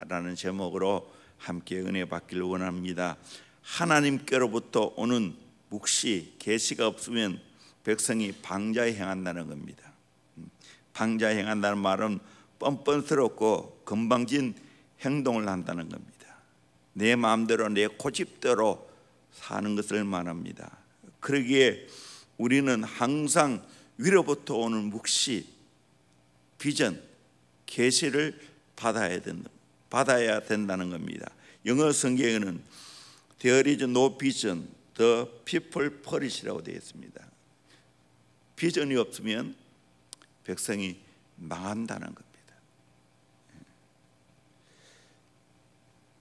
라는 제목으로 함께 은혜 받기를 원합니다. 하나님께로부터 오는 묵시, 계시가 없으면 백성이 방자에 행한다는 겁니다. 방자에 행한다는 말은 뻔뻔스럽고 건방진 행동을 한다는 겁니다. 내 마음대로 내 고집대로 사는 것을 말합니다. 그러기에 우리는 항상 위로부터 오는 묵시, 비전, 계시를 받아야 된다는 겁니다. 영어 성경에는 There is no vision, the people perish라고 되어 있습니다. 비전이 없으면 백성이 망한다는 겁니다.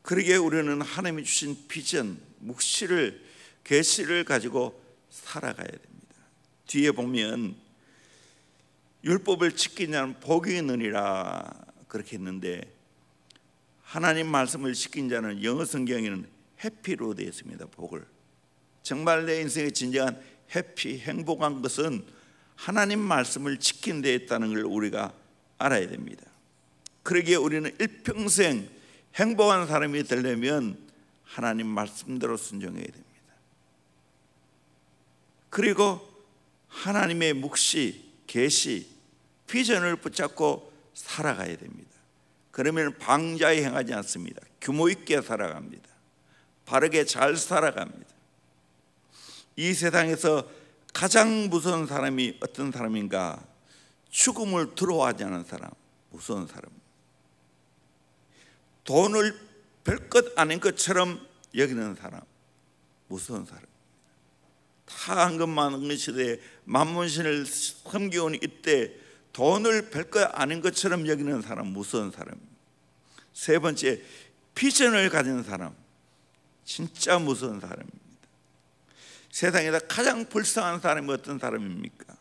그러기에 우리는 하나님이 주신 비전, 묵시를, 계시를 가지고 살아가야 됩니다. 뒤에 보면 율법을 지키냐는 복이 있느니라 그렇게 했는데, 하나님 말씀을 지킨 자는 영어 성경에는 해피로 되어 있습니다. 복을. 정말 내 인생의 진정한 해피, 행복한 것은 하나님 말씀을 지킨 데 있다는 걸 우리가 알아야 됩니다. 그러기에 우리는 일평생 행복한 사람이 되려면 하나님 말씀대로 순종해야 됩니다. 그리고 하나님의 묵시, 계시, 비전을 붙잡고 살아가야 됩니다. 그러면 방자에 행하지 않습니다. 규모 있게 살아갑니다. 바르게 잘 살아갑니다. 이 세상에서 가장 무서운 사람이 어떤 사람인가? 죽음을 두려워하지 않은 사람, 무서운 사람. 돈을 별것 아닌 것처럼 여기는 사람, 무서운 사람. 다 많은 시대에 만문신을 섬기오는 이때 돈을 별것 아닌 것처럼 여기는 사람, 무서운 사람. 세 번째, 비전을 가진 사람, 진짜 무서운 사람입니다. 세상에서 가장 불쌍한 사람이 어떤 사람입니까?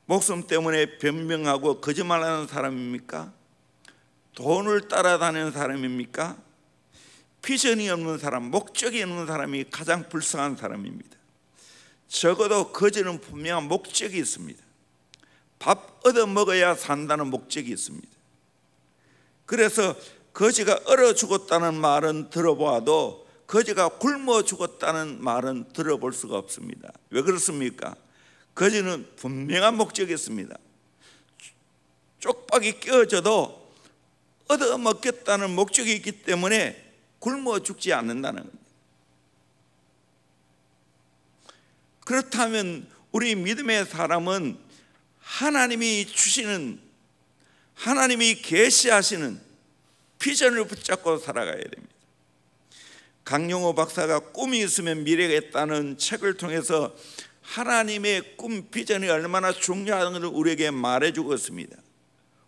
목숨 때문에 변명하고 거짓말하는 사람입니까? 돈을 따라다니는 사람입니까? 비전이 없는 사람, 목적이 없는 사람이 가장 불쌍한 사람입니다. 적어도 거지는 분명한 목적이 있습니다. 밥 얻어먹어야 산다는 목적이 있습니다. 그래서 거지가 얼어 죽었다는 말은 들어보아도 거지가 굶어 죽었다는 말은 들어볼 수가 없습니다. 왜 그렇습니까? 거지는 분명한 목적이 있습니다. 쪽박이 끼어져도 얻어먹겠다는 목적이 있기 때문에 굶어 죽지 않는다는 겁니다. 그렇다면 우리 믿음의 사람은 하나님이 주시는, 하나님이 계시하시는 비전을 붙잡고 살아가야 됩니다. 강용호 박사가 꿈이 있으면 미래가 있다는 책을 통해서 하나님의 꿈, 비전이 얼마나 중요한 것을 우리에게 말해주고 있습니다.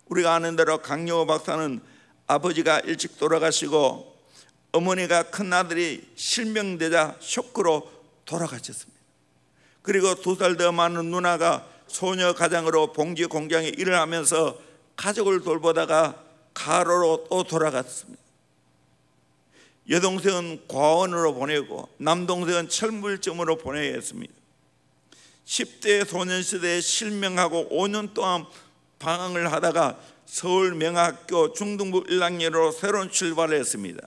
우리가 아는 대로 강용호 박사는 아버지가 일찍 돌아가시고 어머니가 큰아들이 실명되자 쇼크로 돌아가셨습니다. 그리고 2살 더 많은 누나가 소녀 가장으로 봉지 공장에 일을 하면서 가족을 돌보다가 가로로 또 돌아갔습니다. 여동생은 과원으로 보내고 남동생은 철물점으로 보내야 했습니다. 10대 소년시대에 실명하고 5년 동안 방황을 하다가 서울명학교 중등부 1학년으로 새로운 출발을 했습니다.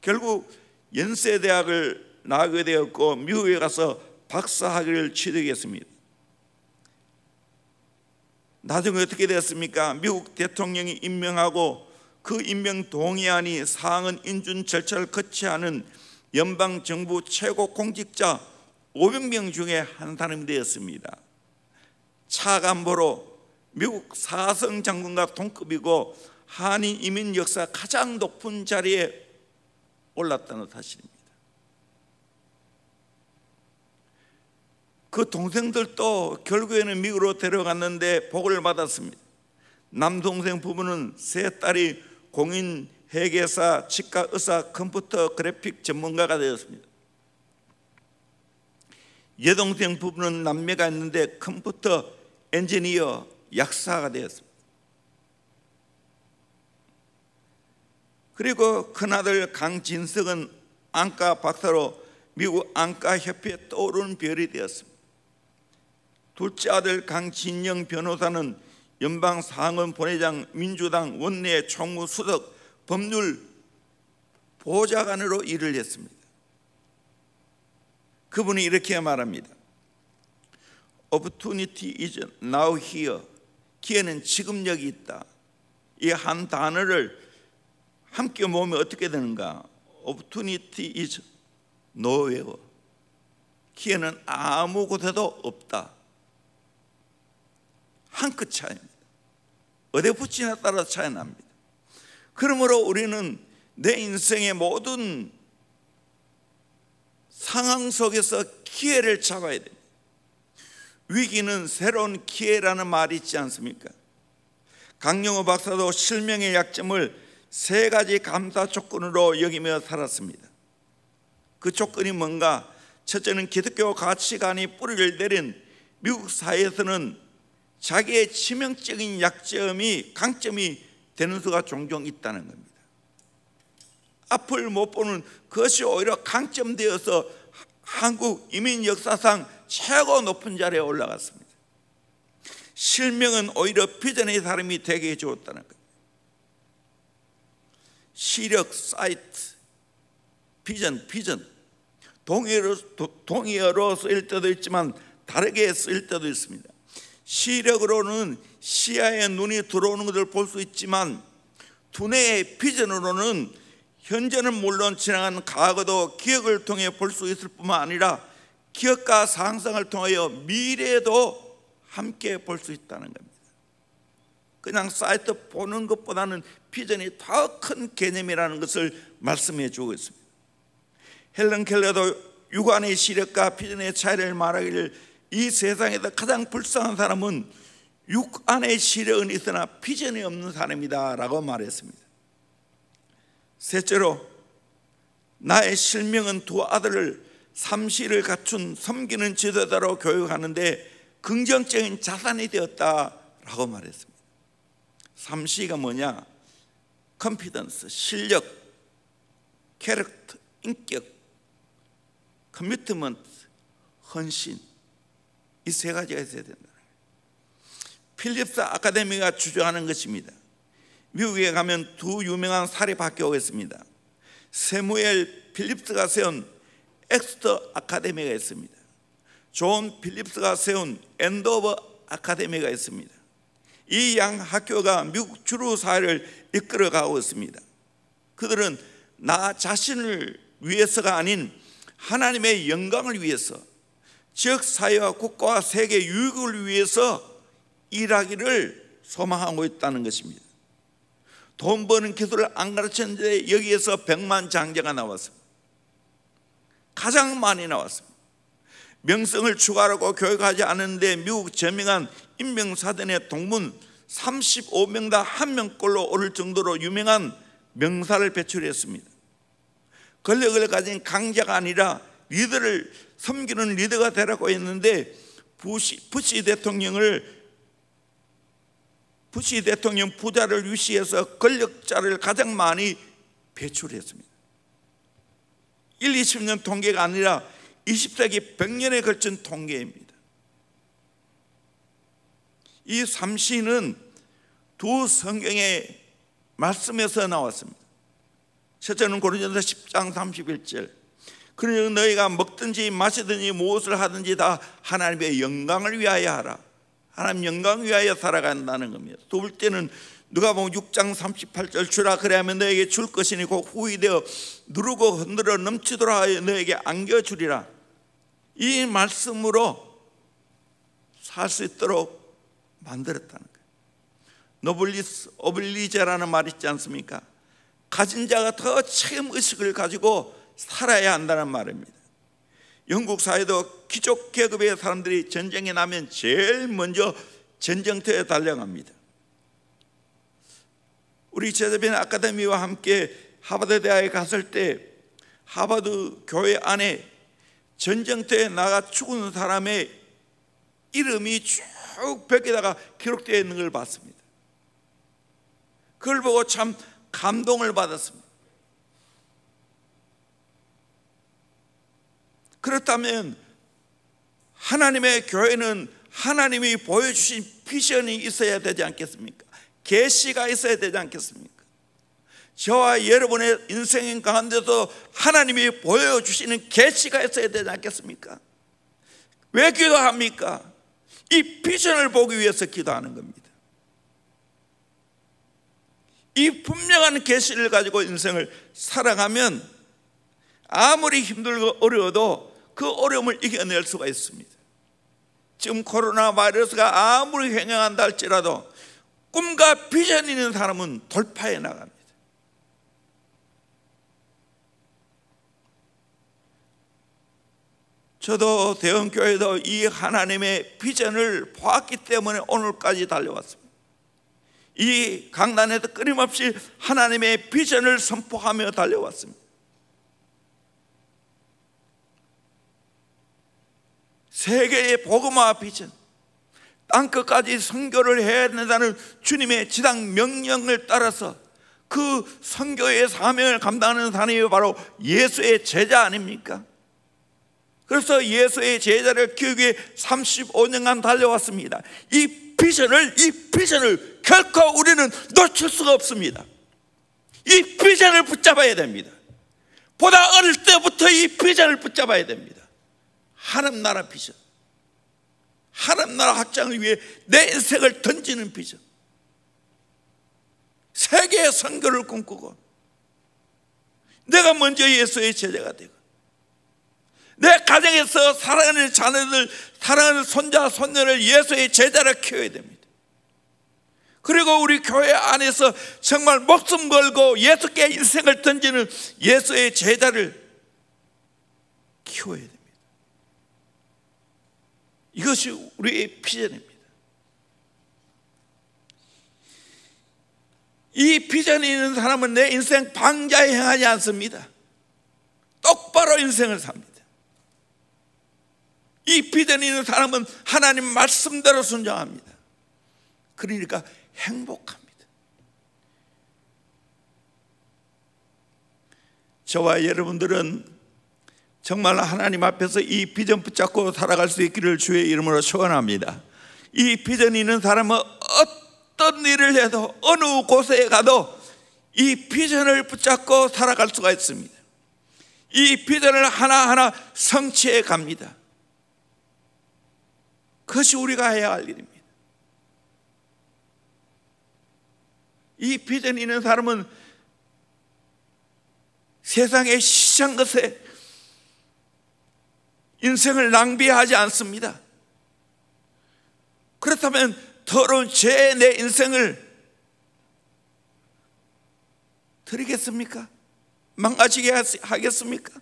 결국 연세대학을 나오게 되었고 미국에 가서 박사학위를 취득했습니다. 나중에 어떻게 되었습니까? 미국 대통령이 임명하고 그 임명 동의안이 상원 인준 절차를 거치지 않은 연방정부 최고 공직자 500명 중에 한 사람이 되었습니다. 차관보로 미국 4성 장군과 동급이고 한인 이민 역사 가장 높은 자리에 올랐다는 사실입니다. 그 동생들도 결국에는 미국으로 데려갔는데 복을 받았습니다. 남동생 부부는 세 딸이 공인 회계사, 치과 의사, 컴퓨터 그래픽 전문가가 되었습니다. 여동생 부부는 남매가 있는데 컴퓨터 엔지니어, 약사가 되었습니다. 그리고 큰아들 강진석은 안과 박사로 미국 안과협회에 떠오르는 별이 되었습니다. 둘째 아들 강진영 변호사는 연방 상원 본회장 민주당 원내 총무 수석 법률 보좌관으로 일을 했습니다. 그분이 이렇게 말합니다. Opportunity is now here. 기회는 지금 여기 있다. 이 한 단어를 함께 모으면 어떻게 되는가? Opportunity is nowhere. 기회는 아무 곳에도 없다. 한 끗 차이입니다. 어디에 붙이냐에 따라 차이 납니다. 그러므로 우리는 내 인생의 모든 상황 속에서 기회를 잡아야 됩니다. 위기는 새로운 기회라는 말이 있지 않습니까? 강영호 박사도 실명의 약점을 3가지 감사 조건으로 여기며 살았습니다. 그 조건이 뭔가? 첫째는 기독교 가치관이 뿌리를 내린 미국 사회에서는 자기의 치명적인 약점이 강점이 되는 수가 종종 있다는 겁니다. 앞을 못 보는 그것이 오히려 강점되어서 한국 이민 역사상 최고 높은 자리에 올라갔습니다. 실명은 오히려 비전의 사람이 되게 해주었다는 겁니다. 시력, 사이트, 비전. 동의어로 쓰일 때도 있지만 다르게 쓰일 때도 있습니다. 시력으로는 시야에 눈이 들어오는 것을 볼 수 있지만 두뇌의 비전으로는 현재는 물론 지나간 과거도 기억을 통해 볼 수 있을 뿐만 아니라 기억과 상상을 통하여 미래도 함께 볼 수 있다는 겁니다. 그냥 사이트 보는 것보다는 비전이 더 큰 개념이라는 것을 말씀해 주고 있습니다. 헬런 켈러도 육안의 시력과 비전의 차이를 말하기를 이 세상에서 가장 불쌍한 사람은 육안의 시력은 있으나 비전이 없는 사람이다 라고 말했습니다. 셋째로 나의 실명은 2 아들을 삼시를 갖춘 섬기는 지도자로 교육하는데 긍정적인 자산이 되었다라고 말했습니다. 삼시가 뭐냐? 컨피던스, 실력, 캐릭터, 인격, 커미트먼트, 헌신, 이 3가지가 있어야 된다. 필립스 아카데미가 주장하는 것입니다. 미국에 가면 2 유명한 사립학교가 있습니다. 세무엘 필립스가 세운 엑스터 아카데미가 있습니다. 존 필립스가 세운 엔도버 아카데미가 있습니다. 이 양 학교가 미국 주류 사회를 이끌어가고 있습니다. 그들은 나 자신을 위해서가 아닌 하나님의 영광을 위해서, 지역 사회와 국가와 세계 유익을 위해서 일하기를 소망하고 있다는 것입니다. 돈 버는 기술을 안 가르쳤는데 여기에서 100만 장자가 나왔습니다. 가장 많이 나왔습니다. 명성을 추구하라고 교육하지 않았는데 미국 저명한 인명사전의 동문 35명당 1명꼴로 오를 정도로 유명한 명사를 배출했습니다. 권력을 가진 강자가 아니라 리더를 섬기는 리더가 되라고 했는데 부시 대통령 부자를 위시해서 권력자를 가장 많이 배출했습니다. 1, 20년 통계가 아니라 20세기 100년에 걸친 통계입니다. 이 삼시는 2 성경의 말씀에서 나왔습니다. 첫째는 고린도전서 10장 31절. 그러니 너희가 먹든지 마시든지 무엇을 하든지 다 하나님의 영광을 위하여 하라. 하나님 영광을 위하여 살아간다는 겁니다. 두 번째는 누가복음 6장 38절. 주라 그래야면 너에게 줄 것이니 곧 후히되어 누르고 흔들어 넘치도록 하여 너에게 안겨주리라. 이 말씀으로 살 수 있도록 만들었다는 거예요. 노블리스 오블리제라는 말이 있지 않습니까? 가진 자가 더 책임의식을 가지고 살아야 한다는 말입니다. 영국 사회도 귀족 계급의 사람들이 전쟁이 나면 제일 먼저 전쟁터에 달려갑니다. 우리 제자빈 아카데미와 함께 하버드 대학에 갔을 때 하버드 교회 안에 전쟁터에 나가 죽은 사람의 이름이 쭉 벽에다가 기록되어 있는 걸 봤습니다. 그걸 보고 참 감동을 받았습니다. 그렇다면 하나님의 교회는 하나님이 보여주신 비전이 있어야 되지 않겠습니까? 계시가 있어야 되지 않겠습니까? 저와 여러분의 인생 가운데서 하나님이 보여주시는 계시가 있어야 되지 않겠습니까? 왜 기도합니까? 이 비전을 보기 위해서 기도하는 겁니다. 이 분명한 계시를 가지고 인생을 살아가면 아무리 힘들고 어려워도 그 어려움을 이겨낼 수가 있습니다. 지금 코로나 바이러스가 아무리 횡행한다 할지라도 꿈과 비전이 있는 사람은 돌파해 나갑니다. 저도 대형교회도 이 하나님의 비전을 보았기 때문에 오늘까지 달려왔습니다. 이 강단에도 끊임없이 하나님의 비전을 선포하며 달려왔습니다. 세계의 복음화 비전, 땅끝까지 선교를 해야 된다는 주님의 지당 명령을 따라서 그 선교의 사명을 감당하는 사람이 바로 예수의 제자 아닙니까? 그래서 예수의 제자를 키우기 위해 35년간 달려왔습니다. 이 비전을 결코 우리는 놓칠 수가 없습니다. 이 비전을 붙잡아야 됩니다. 보다 어릴 때부터 이 비전을 붙잡아야 됩니다. 하나님 나라 비전, 하나님 나라 확장을 위해 내 인생을 던지는 비전, 세계의 선교를 꿈꾸고 내가 먼저 예수의 제자가 되고 내 가정에서 사랑하는 자녀들, 사랑하는 손자, 손녀를 예수의 제자로 키워야 됩니다. 그리고 우리 교회 안에서 정말 목숨 걸고 예수께 인생을 던지는 예수의 제자를 키워야 됩니다. 이것이 우리의 비전입니다. 이 비전이 있는 사람은 내 인생 방자에 행하지 않습니다. 똑바로 인생을 삽니다. 이 비전이 있는 사람은 하나님 말씀대로 순종합니다. 그러니까 행복합니다. 저와 여러분들은 정말 하나님 앞에서 이 비전 붙잡고 살아갈 수 있기를 주의 이름으로 축원합니다. 이 비전이 있는 사람은 어떤 일을 해도 어느 곳에 가도 이 비전을 붙잡고 살아갈 수가 있습니다. 이 비전을 하나하나 성취해 갑니다. 그것이 우리가 해야 할 일입니다. 이 비전이 있는 사람은 세상의 시장 것에 인생을 낭비하지 않습니다. 그렇다면 더러운 죄의 내 인생을 드리겠습니까? 망가지게 하겠습니까?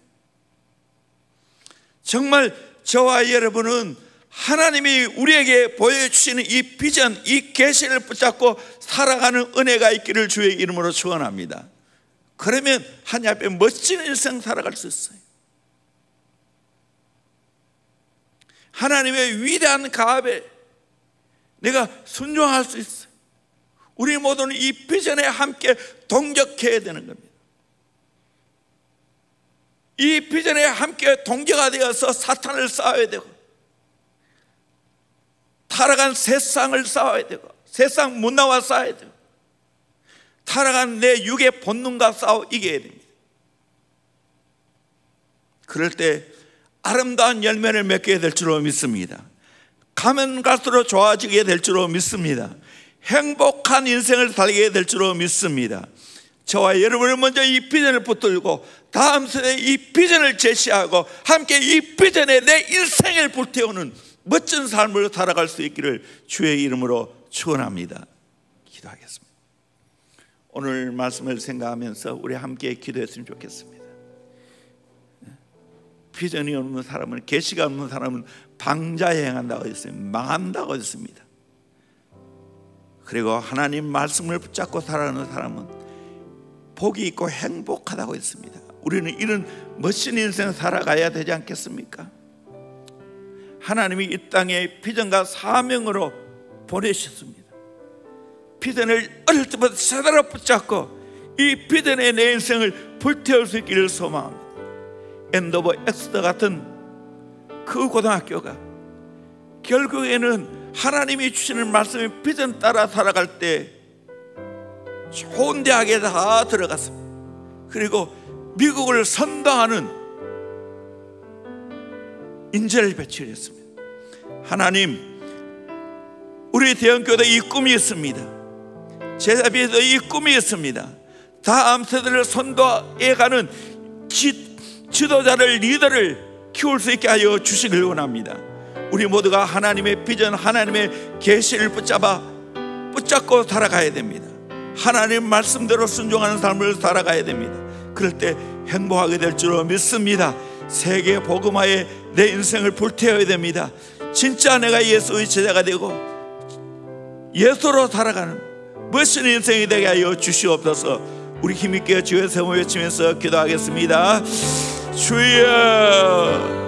정말 저와 여러분은 하나님이 우리에게 보여주시는 이 비전, 이 계시를 붙잡고 살아가는 은혜가 있기를 주의 이름으로 축원합니다. 그러면 하나님 앞에 멋진 일생 살아갈 수 있어요. 하나님의 위대한 가업에 내가 순종할 수 있어요. 우리 모두는 이 비전에 함께 동력해야 되는 겁니다. 이 비전에 함께 동기가 되어서 사탄을 싸워야 되고 타락한 세상을 싸워야 되고 세상 문화와 싸워야 되고 타락한 내 육의 본능과 싸워 이겨야 됩니다. 그럴 때 아름다운 열매를 맺게 될 줄로 믿습니다. 가면 갈수록 좋아지게 될 줄로 믿습니다. 행복한 인생을 살게 될 줄로 믿습니다. 저와 여러분을 먼저 이 비전을 붙들고 다음 세대에 이 비전을 제시하고 함께 이 비전에 내 인생을 불태우는 멋진 삶을 살아갈 수 있기를 주의 이름으로 축원합니다. 기도하겠습니다. 오늘 말씀을 생각하면서 우리 함께 기도했으면 좋겠습니다. 비전이 없는 사람은, 계시가 없는 사람은 방자에 행한다고 했어요. 망한다고 했습니다. 그리고 하나님 말씀을 붙잡고 살아가는 사람은 복이 있고 행복하다고 했습니다. 우리는 이런 멋진 인생 살아가야 되지 않겠습니까? 하나님이 이 땅에 비전과 사명으로 보내셨습니다. 비전을 어릴 때부터 제대로 붙잡고 이 비전에 내 인생을 불태울 수 있기를 소망합니다. 엔도버 엑스터 같은 그 고등학교가 결국에는 하나님이 주시는 말씀의 비전 따라 살아갈 때 좋은 대학에 다 들어갔습니다. 그리고 미국을 선도하는 인재를 배출했습니다. 하나님, 우리 대형교회 이 꿈이 있습니다. 제자비에도 이 꿈이 있습니다. 다음 세대를 선도해가는 지도자를, 리더를 키울 수 있게 하여 주시길 원합니다. 우리 모두가 하나님의 비전, 하나님의 계시를 붙잡고 살아가야 됩니다. 하나님 말씀대로 순종하는 삶을 살아가야 됩니다. 그럴 때 행복하게 될 줄로 믿습니다. 세계 복음화에 내 인생을 불태워야 됩니다. 진짜 내가 예수의 제자가 되고 예수로 살아가는 멋진 인생이 되게 하여 주시옵소서. 우리 힘있게 주의 세모 외치면서 기도하겠습니다. 주여.